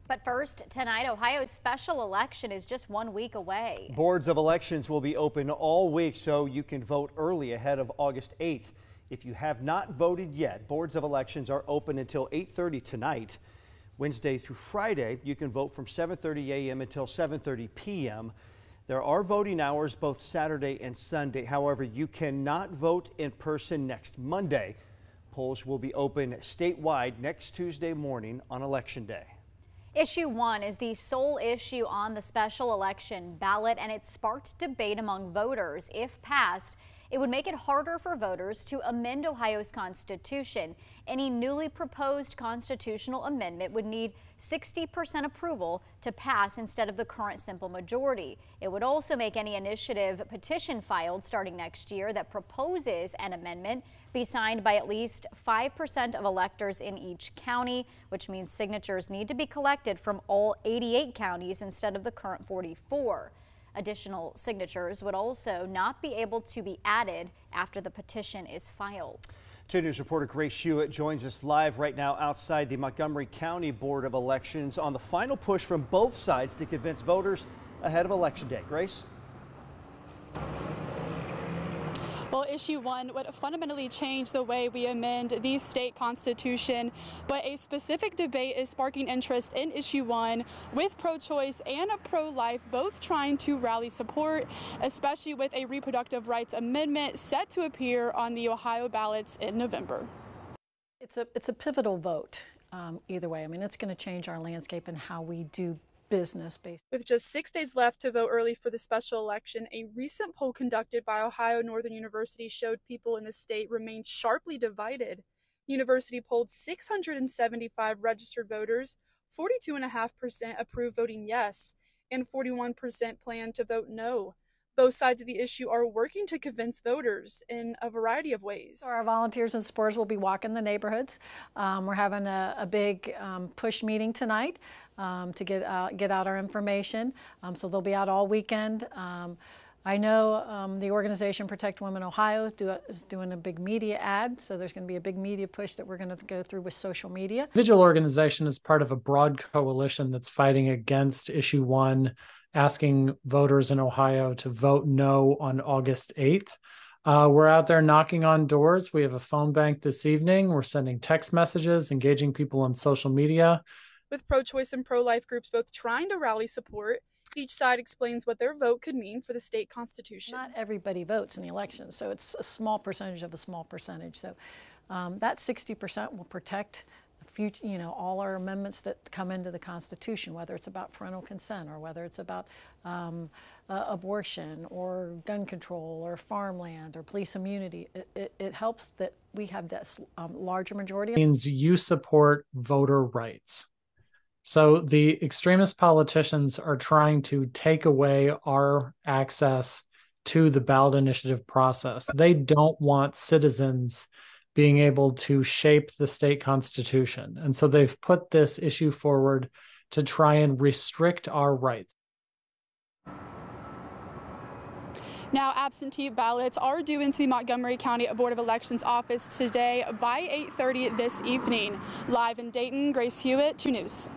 But first, tonight, Ohio's special election is just 1 week away. Boards of elections will be open all week, so you can vote early ahead of August 8th. If you have not voted yet, boards of elections are open until 8:30 tonight. Wednesday through Friday, you can vote from 7:30 a.m. until 7:30 p.m. There are voting hours both Saturday and Sunday. However, you cannot vote in person next Monday. Polls will be open statewide next Tuesday morning on Election Day. Issue 1 is the sole issue on the special election ballot, and it sparked debate among voters. If passed, it would make it harder for voters to amend Ohio's Constitution. Any newly proposed constitutional amendment would need 60% approval to pass instead of the current simple majority. It would also make any initiative petition filed starting next year that proposes an amendment be signed by at least 5% of electors in each county, which means signatures need to be collected from all 88 counties instead of the current 44. Additional signatures would also not be able to be added after the petition is filed. 2 News reporter Grace Hewitt joins us live right now outside the Montgomery County Board of Elections on the final push from both sides to convince voters ahead of Election Day. Grace? Well, issue 1 would fundamentally change the way we amend the state constitution, but a specific debate is sparking interest in issue 1 with pro-choice and pro-life both trying to rally support, especially with a reproductive rights amendment set to appear on the Ohio ballots in November. It's a pivotal vote either way. I mean, it's going to change our landscape and how we do business. With just 6 days left to vote early for the special election, a recent poll conducted by Ohio Northern University showed people in the state remain sharply divided. University polled 675 registered voters, 42.5% approved voting yes, and 41% plan to vote no. Both sides of the issue are working to convince voters in a variety of ways. So our volunteers and supporters will be walking the neighborhoods. We're having a big push meeting tonight to get out our information. So they'll be out all weekend. I know the organization Protect Women Ohio is doing a big media ad, so there's going to be a big media push that we're going to go through with social media. Vigil organization is part of a broad coalition that's fighting against issue 1, asking voters in Ohio to vote no on August 8th. We're out there knocking on doors. We have a phone bank this evening. We're sending text messages, engaging people on social media. With pro-choice and pro-life groups both trying to rally support, each side explains what their vote could mean for the state constitution. Not everybody votes in the election, so it's a small percentage of a small percentage. So that 60% will protect future, all our amendments that come into the Constitution, whether it's about parental consent or whether it's about abortion or gun control or farmland or police immunity. It helps that we have that larger majority. It means you support voter rights. So the extremist politicians are trying to take away our access to the ballot initiative process. They don't want citizens being able to shape the state constitution. And so they've put this issue forward to try and restrict our rights. Now, absentee ballots are due into the Montgomery County Board of Elections office today by 8:30 this evening. Live in Dayton, Grace Hewitt, 2 News.